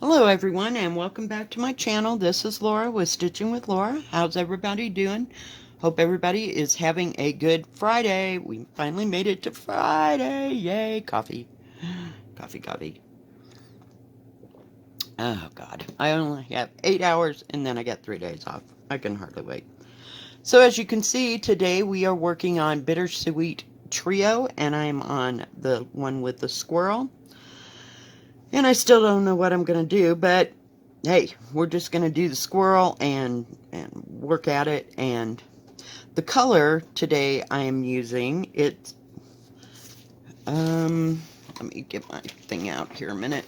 Hello everyone and welcome back to my channel. This is Laura with Stitching with Laura. How's everybody doing? Hope everybody is having a good Friday. We finally made it to Friday. Yay, coffee. Coffee, coffee. Oh God, I only have 8 hours and then I get 3 days off. I can hardly wait. So as you can see, today we are working on Bittersweet Trio and I'm on the one with the squirrel. And I still don't know what I'm going to do, but hey, we're just going to do the squirrel and work at it. And the color today I am using, it's, let me get my thing out here a minute.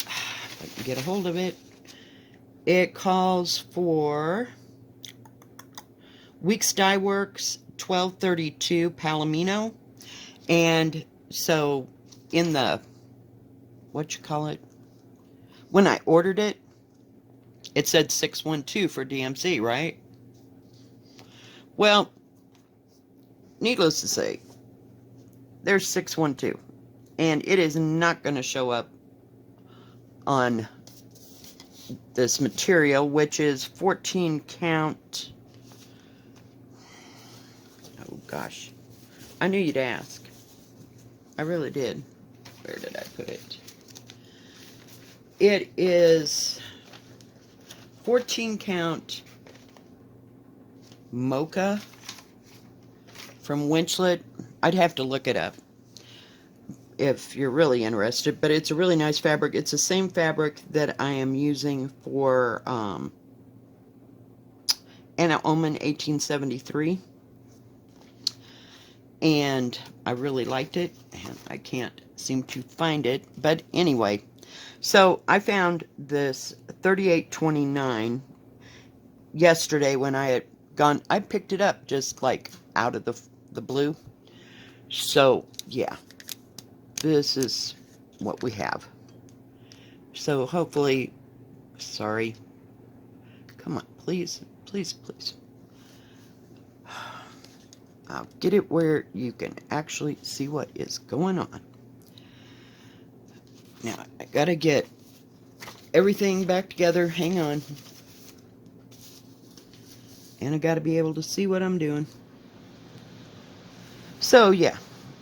If I can get a hold of it. It calls for Weeks Dye Works 1232 Palomino. And so in the, what you call it? When I ordered it, it said 612 for DMC, right? Well, needless to say, there's 612. And it is not going to show up on this material, which is 14 count. Oh, gosh. I knew you'd ask. I really did. Where did I put it? It is 14 count mocha from Winchlet. I'd have to look it up if you're really interested, but it's a really nice fabric. It's the same fabric that I am using for Anna Oman 1873. And I really liked it, and I can't seem to find it. But anyway, so I found this 38.29 yesterday when I had gone. I picked it up just like out of the blue. So yeah, this is what we have. So hopefully, sorry. Come on, please, please, please. I'll get it where you can actually see what is going on. Now, I gotta get everything back together. Hang on. And I gotta be able to see what I'm doing. So, yeah.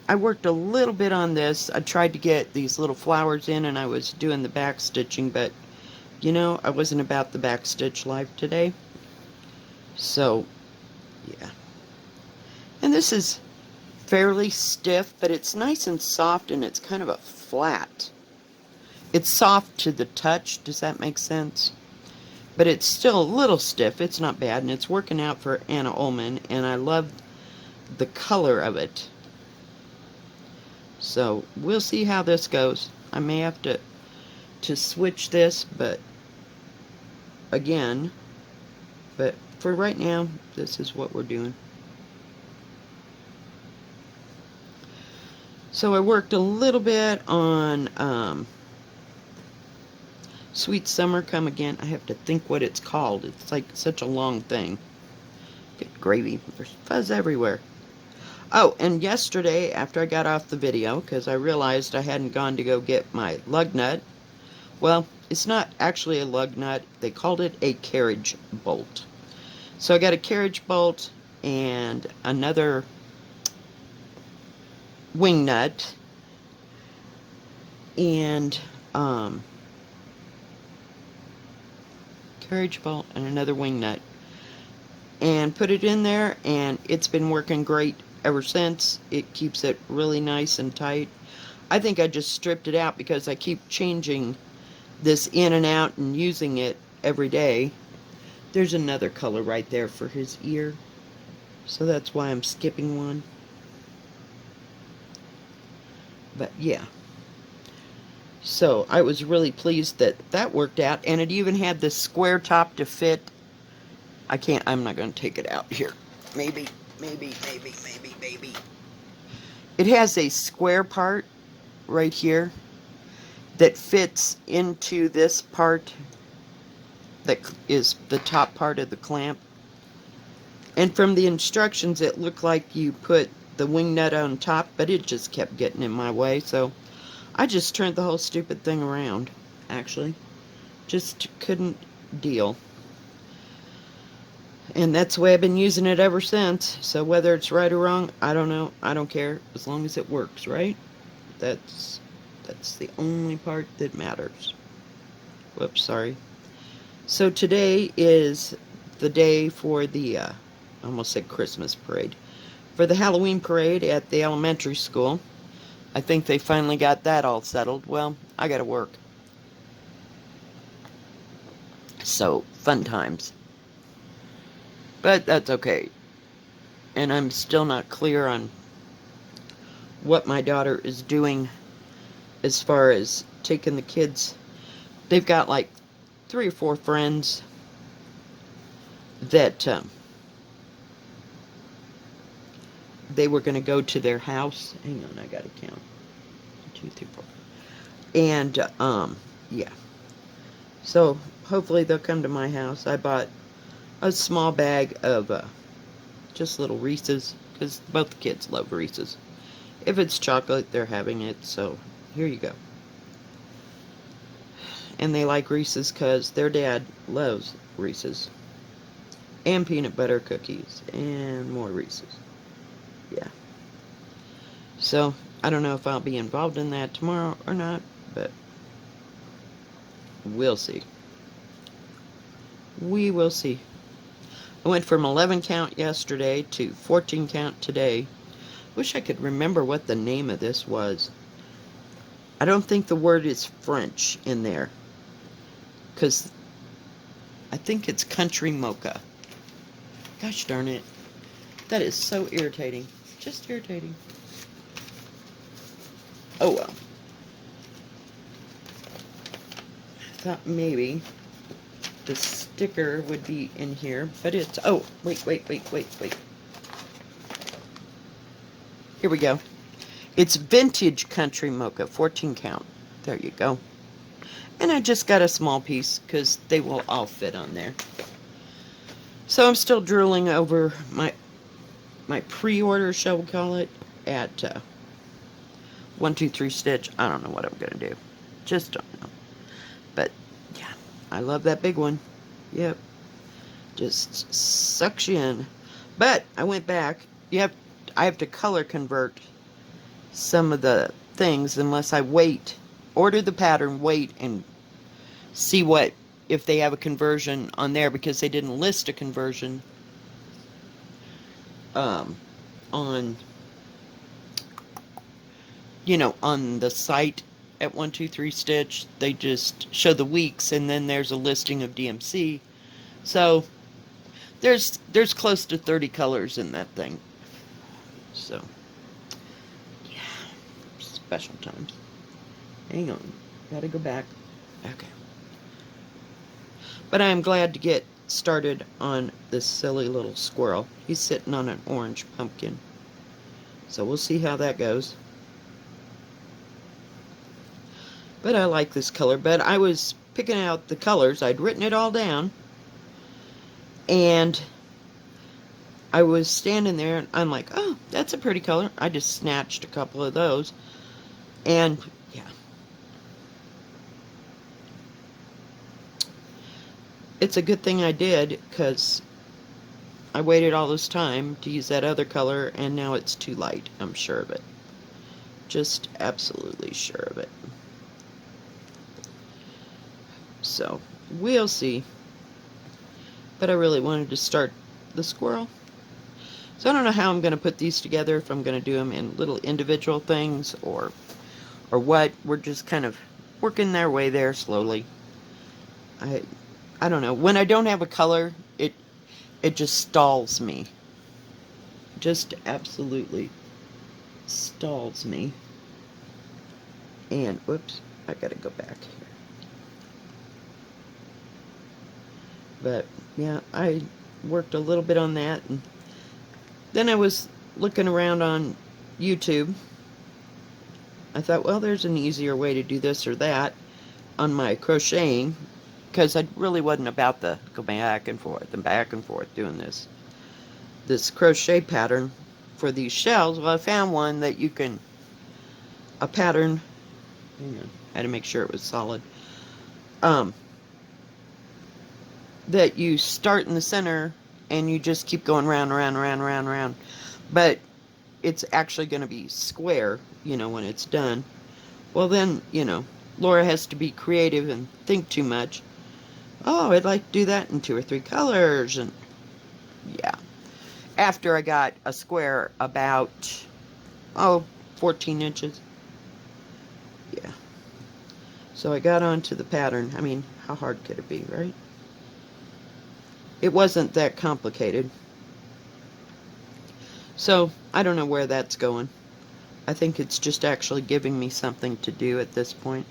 I worked a little bit on this. I tried to get these little flowers in and I was doing the back stitching, but, you know, I wasn't about the back stitch life today. So, yeah. And this is fairly stiff, but it's nice and soft and it's kind of a flat. It's soft to the touch, does that make sense? But it's still a little stiff, it's not bad, and it's working out for Anna Ullman, and I love the color of it. So, we'll see how this goes. I may have to switch this, but again, but for right now, this is what we're doing. So I worked a little bit on Sweet Summer Come Again. I have to think what it's called. It's like such a long thing. Good gravy. There's fuzz everywhere. Oh, and yesterday, after I got off the video, because I realized I hadn't gone to go get my lug nut. Well, it's not actually a lug nut. They called it a carriage bolt. So I got a carriage bolt and another wing nut. And, carriage bolt and another wing nut. And put it in there, and it's been working great ever since. It keeps it really nice and tight. I think I just stripped it out because I keep changing this in and out and using it every day. There's another color right there for his ear, so that's why I'm skipping one. But yeah, so I was really pleased that that worked out, and it even had this square top to fit. I'm not going to take it out here. Maybe. It has a square part right here that fits into this part that is the top part of the clamp. And from the instructions, it looked like you put the wing nut on top, but it just kept getting in my way. So I just turned the whole stupid thing around, actually. Just couldn't deal. And that's the way I've been using it ever since. So whether it's right or wrong, I don't know. I don't care as long as it works, right? That's the only part that matters. Whoops, sorry. So today is the day for the I almost said Christmas parade. For the Halloween parade at the elementary school. I think they finally got that all settled. Well, I got to work. So, fun times. But that's okay. And I'm still not clear on what my daughter is doing as far as taking the kids. They've got like 3 or 4 friends that they were going to go to their house. Hang on, I got to count. 1, 2, 3, 4. And, yeah. So, hopefully they'll come to my house. I bought a small bag of just little Reese's, because both the kids love Reese's. If it's chocolate, they're having it, so here you go. And they like Reese's because their dad loves Reese's. And peanut butter cookies, and more Reese's. Yeah. So, I don't know if I'll be involved in that tomorrow or not, but we'll see. We will see. I went from 11 count yesterday to 14 count today. Wish I could remember what the name of this was. I don't think the word is French in there, because I think it's country mocha. Gosh darn it. That is so irritating. Just irritating. Oh well. I thought maybe the sticker would be in here, but it's... Oh, wait. Here we go. It's vintage country mocha, 14 count. There you go. And I just got a small piece because they will all fit on there. So I'm still drooling over my pre-order, shall we call it, at 123 Stitch. I don't know what I'm going to do. Just don't know. But, yeah, I love that big one. Yep. Just sucks you in. But I went back. I have to color convert some of the things unless I wait. Order the pattern, wait, and see if they have a conversion on there, because they didn't list a conversion on on the site at 123 Stitch. They just show the weeks, and then there's a listing of DMC. So there's close to 30 colors in that thing. So yeah, special times. Hang on, gotta go back. Okay. But I'm glad to get started on this silly little squirrel. He's sitting on an orange pumpkin. So we'll see how that goes. But I like this color. But I was picking out the colors. I'd written it all down. And I was standing there and I'm like, oh, that's a pretty color. I just snatched a couple of those. And yeah. It's a good thing I did, because I waited all this time to use that other color, and now it's too light. I'm sure of it. Just absolutely sure of it. So, we'll see. But I really wanted to start the squirrel. So I don't know how I'm going to put these together, if I'm going to do them in little individual things, or what. We're just kind of working our way there slowly. I don't know. When I don't have a color, it just stalls me. Just absolutely stalls me. And, whoops, I gotta go back here. But, yeah, I worked a little bit on that. And then I was looking around on YouTube. I thought, well, there's an easier way to do this or that on my crocheting, because I really wasn't about to go back and forth doing this crochet pattern for these shells. Well, I found one that a pattern Hang on. I had to make sure it was solid. That you start in the center and you just keep going round, round, round, round, round. But it's actually going to be square, when it's done. Well, then, Laura has to be creative and think too much. Oh, I'd like to do that in 2 or 3 colors. And yeah. After I got a square about, 14 inches. Yeah. So I got onto the pattern. I mean, how hard could it be, right? It wasn't that complicated. So I don't know where that's going. I think it's just actually giving me something to do at this point.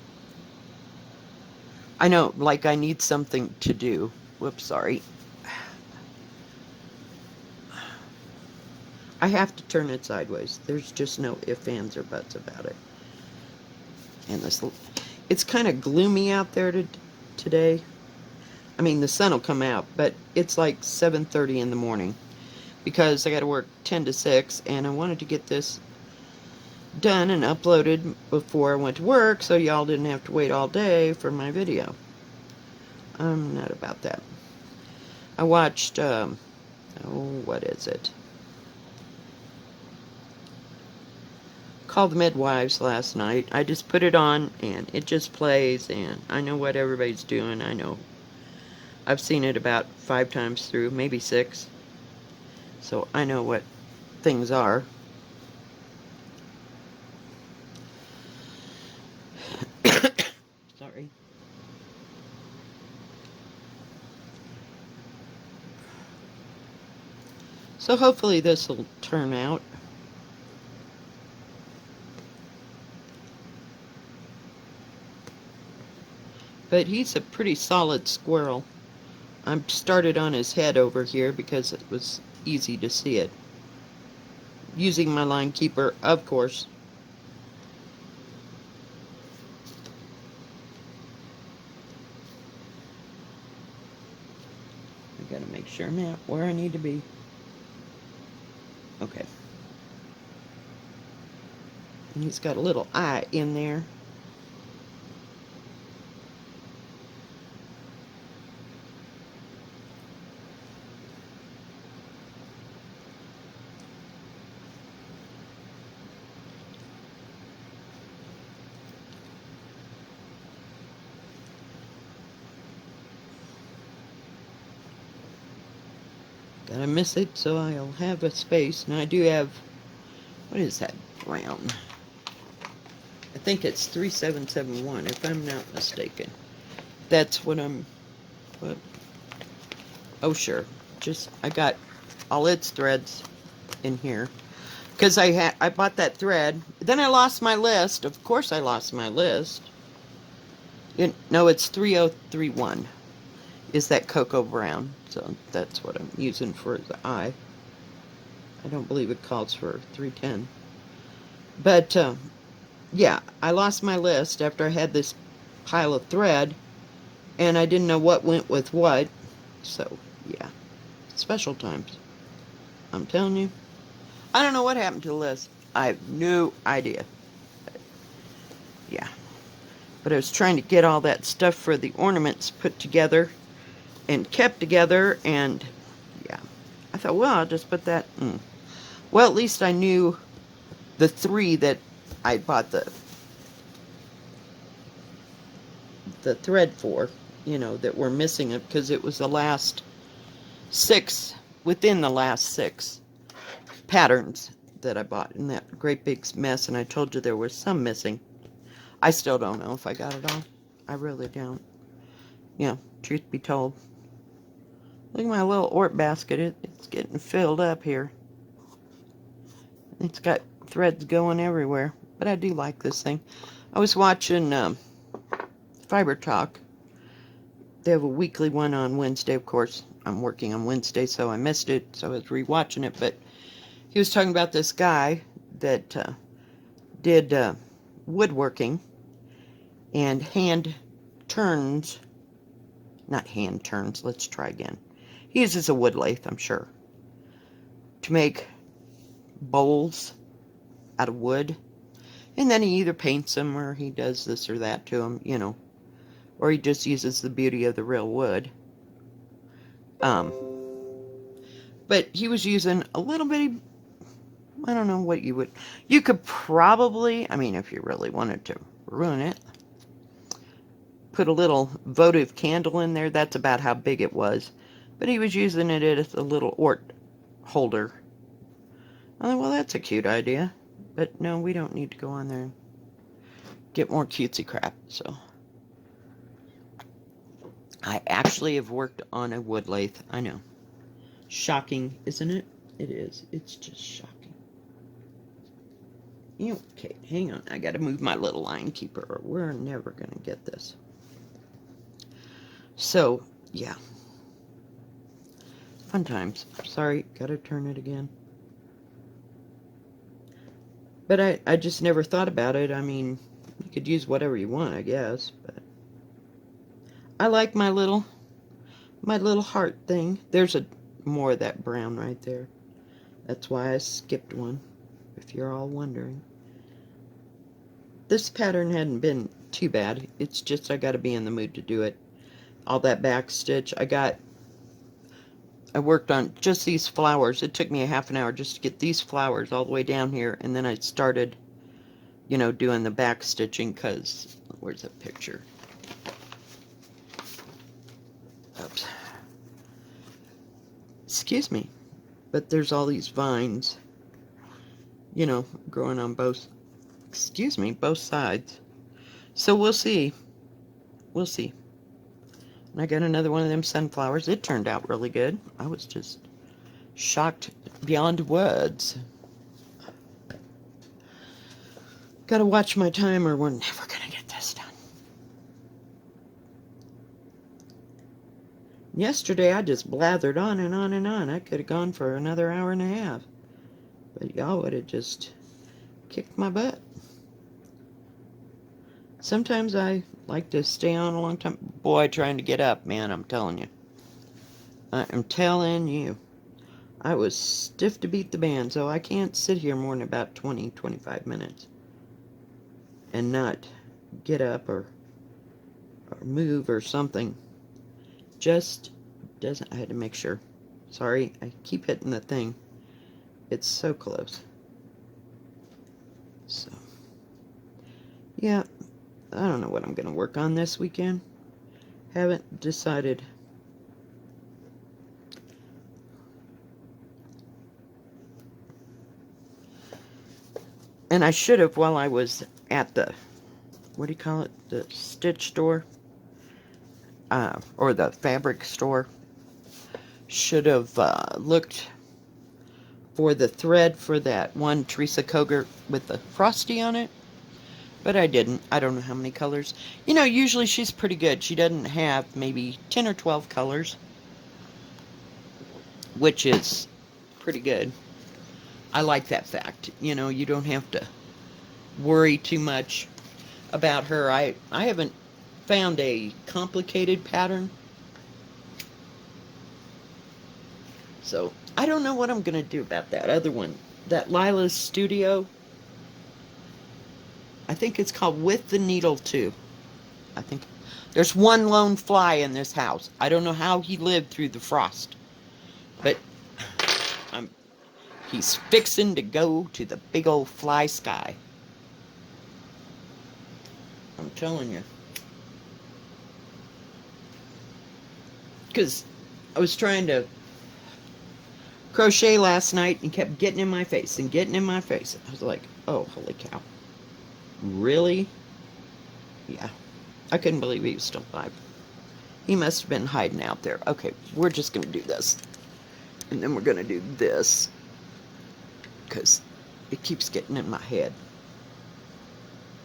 I know, like I need something to do. Whoops, sorry. I have to turn it sideways. There's just no ifs, ands, or buts about it. And it's kind of gloomy out there today. I mean, the sun will come out, but it's like 7:30 in the morning because I got to work 10 to 6, and I wanted to get this done and uploaded before I went to work so y'all didn't have to wait all day for my video. I'm not about that. I watched, what is it? Called the Midwives last night. I just put it on and it just plays, and I know what everybody's doing. I know. I've seen it about 5 times through, maybe 6. So I know what things are. Sorry. So hopefully this will turn out. But he's a pretty solid squirrel. I started on his head over here because it was easy to see it. Using my line keeper, of course. I gotta make sure I'm at where I need to be. Okay. And he's got a little eye in there. Gotta miss it so I'll have a space. Now I do have, what is that brown? I think it's 3771 if I'm not mistaken. That's what what, oh sure. I got all its threads in here. Because I bought that thread. Then I lost my list. Of course I lost my list. No, it's 3031. Is that cocoa brown. So that's what I'm using for the eye. I don't believe it calls for 310. But, yeah, I lost my list after I had this pile of thread, and I didn't know what went with what. So, yeah, special times. I'm telling you. I don't know what happened to the list. I have no idea. But, yeah. But I was trying to get all that stuff for the ornaments put together and kept together, and yeah. I thought, well, I'll just put that in. Well, at least I knew the 3 that I bought the thread for, that were missing it, because it was the last 6, within the last 6 patterns that I bought in that great big mess, and I told you there was some missing. I still don't know if I got it all. I really don't. Truth be told. Look at my little Ort basket. It's getting filled up here. It's got threads going everywhere. But I do like this thing. I was watching Fiber Talk. They have a weekly one on Wednesday, of course. I'm working on Wednesday, so I missed it. So I was rewatching it. But he was talking about this guy that did woodworking and hand turns. Not hand turns. Let's try again. He uses a wood lathe, I'm sure, to make bowls out of wood. And then he either paints them or he does this or that to them, you know. Or he just uses the beauty of the real wood. Um, but he was using a little bitty, I don't know what you would, you could probably, I mean, if you really wanted to ruin it, put a little votive candle in there. That's about how big it was. But he was using it as a little Ort holder. I thought, well, that's a cute idea. But no, we don't need to go on there and get more cutesy crap. So I actually have worked on a wood lathe. I know. Shocking, isn't it? It is. It's just shocking. Okay, hang on. I gotta move my little line keeper or we're never gonna get this. So, yeah. Fun times. Sorry, gotta turn it again. But I just never thought about it. I mean, you could use whatever you want, I guess. But I like my little heart thing. There's more of that brown right there. That's why I skipped one, if you're all wondering. This pattern hadn't been too bad. It's just I gotta be in the mood to do it. All that back stitch. I worked on just these flowers. It took me a half an hour just to get these flowers all the way down here, and then I started, you know, doing the back stitching, because, where's that picture? Oops. Excuse me. But there's all these vines, you know, growing on both sides. So we'll see. We'll see. And I got another one of them sunflowers. It turned out really good. I was just shocked beyond words. Gotta watch my time or we're never gonna get this done. Yesterday I just blathered on and on and on. I could have gone for another hour and a half. But y'all would have just kicked my butt. Sometimes I like to stay on a long time. Boy, trying to get up, man, I'm telling you. I am telling you. I was stiff to beat the band, so I can't sit here more than about 20, 25 minutes and not get up or move or something. Just doesn't, I had to make sure. Sorry, I keep hitting the thing. It's so close. So, yeah, I don't know what I'm going to work on this weekend. Haven't decided. And I should have while I was at the, what do you call it, the stitch store, or the fabric store. Should have looked for the thread for that one Teresa Koger with the frosty on it. But I didn't. I don't know how many colors. You know, usually she's pretty good. She doesn't have maybe 10 or 12 colors, which is pretty good. I like that fact. You know, you don't have to worry too much about her. I haven't found a complicated pattern. So, I don't know what I'm going to do about that other one. That Lila's Studio. I think it's called With the Needle, too. I think there's one lone fly in this house. I don't know how he lived through the frost. But he's fixing to go to the big old fly sky. I'm telling you. Because I was trying to crochet last night and kept getting in my face and getting in my face. I was like, oh, holy cow. Really? Yeah. I couldn't believe he was still alive. He must have been hiding out there. Okay, we're just going to do this. And then we're going to do this. Because it keeps getting in my head.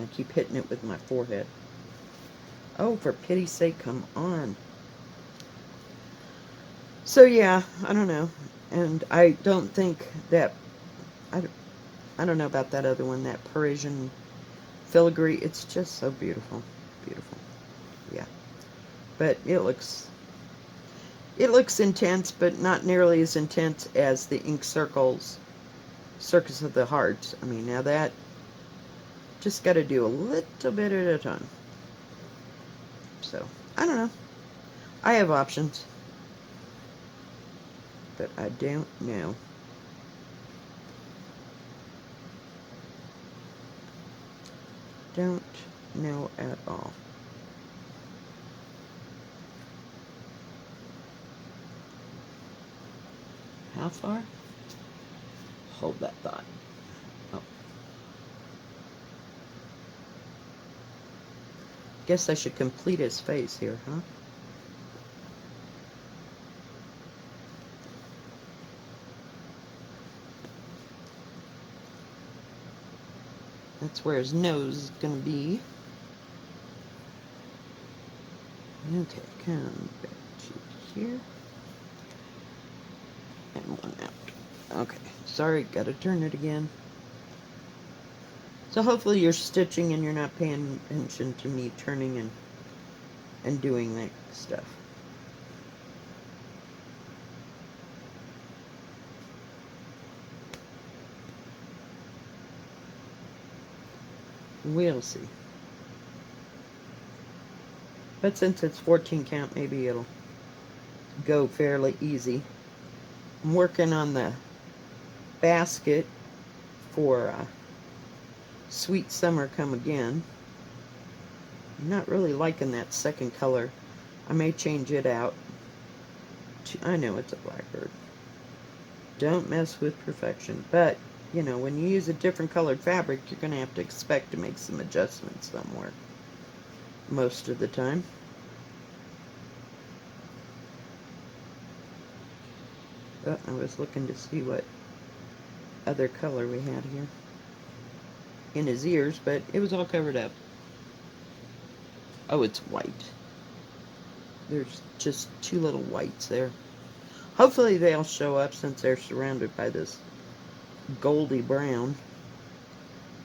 I keep hitting it with my forehead. Oh, for pity's sake, come on. So, yeah, I don't know. And I don't think that... I don't know about that other one, that Parisian filigree. It's just so beautiful. Beautiful. Yeah. But it looks intense, but not nearly as intense as the Ink Circles Circus of the Hearts. I mean, now that Just got to do a little bit at a time. So, I don't know. I have options. But I don't know. Don't know at all. How far? Hold that thought. Oh. Guess I should complete his face here, huh? That's where his nose is going to be. Okay, come back to here. And one out. Okay, sorry, gotta turn it again. So hopefully you're stitching and you're not paying attention to me turning and doing that stuff. We'll see. But since it's 14 count, maybe it'll go fairly easy. I'm working on the basket for Sweet Summer Come Again. I'm not really liking that second color. I may change it out. I know it's a blackbird. Don't mess with perfection. But, you know, when you use a different colored fabric, you're going to have to expect to make some adjustments somewhere. Most of the time. Oh, I was looking to see what other color we had here in his ears, but it was all covered up. Oh, it's white. There's just two little whites there. Hopefully they'll show up since they're surrounded by this goldy brown.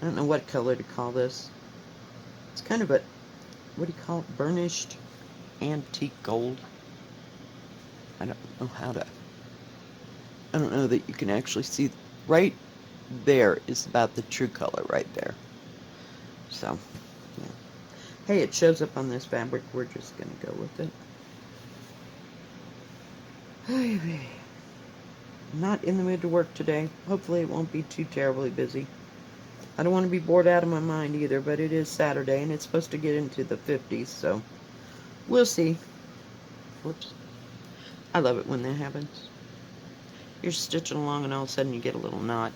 I don't know what color to call this. It's kind of a, what do you call it, burnished antique gold. I don't know how to, I don't know that you can actually see. Right there is about the true color right there. So, yeah. Hey, it shows up on this fabric. We're just going to go with it. I'm not in the mood to work today. Hopefully it won't be too terribly busy. I don't want to be bored out of my mind either, but it is Saturday and it's supposed to get into the 50s, so we'll see. Whoops. I love it when that happens. You're stitching along and all of a sudden you get a little knot.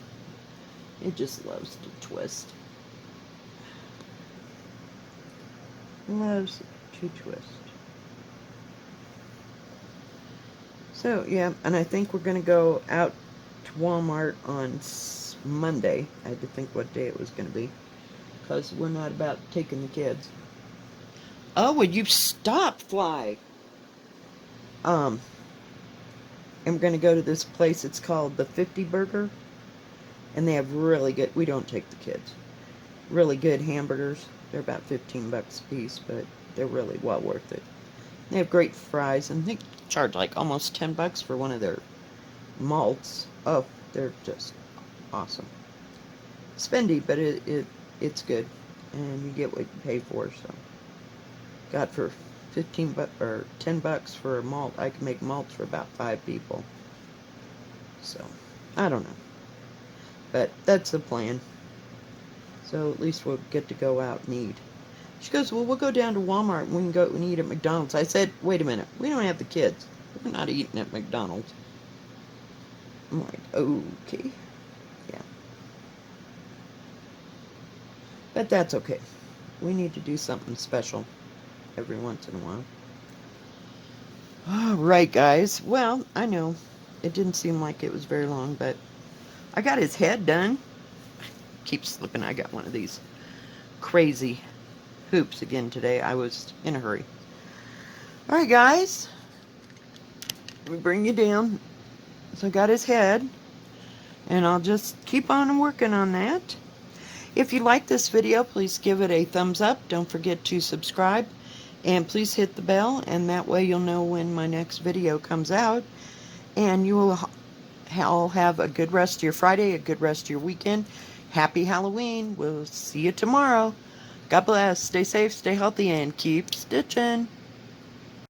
It just loves to twist. Loves to twist. So, yeah, and I think we're going to go out to Walmart on Monday. I had to think what day it was going to be, because we're not about taking the kids. Oh, would you stop, fly? And we're going to go to this place. It's called the 50 Burger, and they have really good, we don't take the kids, really good hamburgers. They're about 15 bucks a piece, but they're really well worth it. They have great fries, and they charge like almost 10 bucks for one of their malts. Oh, they're just awesome. Spendy, but it's good, and you get what you pay for. So, got for 15 bucks or 10 bucks for a malt. I can make malts for about 5 people. So, I don't know, but that's the plan. So at least we'll get to go out and eat. She goes, well, we'll go down to Walmart and we can go and eat at McDonald's. I said, wait a minute, we don't have the kids. We're not eating at McDonald's. I'm like, okay. Yeah. But that's okay. We need to do something special every once in a while. Alright, guys. Well, I know it didn't seem like it was very long, but I got his head done. Keep slipping. I got one of these crazy hoops again today. I was in a hurry. Alright, guys. Let me bring you down. So I got his head, and I'll just keep on working on that. If you like this video, please give it a thumbs up. Don't forget to subscribe, and please hit the bell, and that way you'll know when my next video comes out. And you will all have a good rest of your Friday, a good rest of your weekend. Happy Halloween. We'll see you tomorrow. God bless. Stay safe, stay healthy, and keep stitching.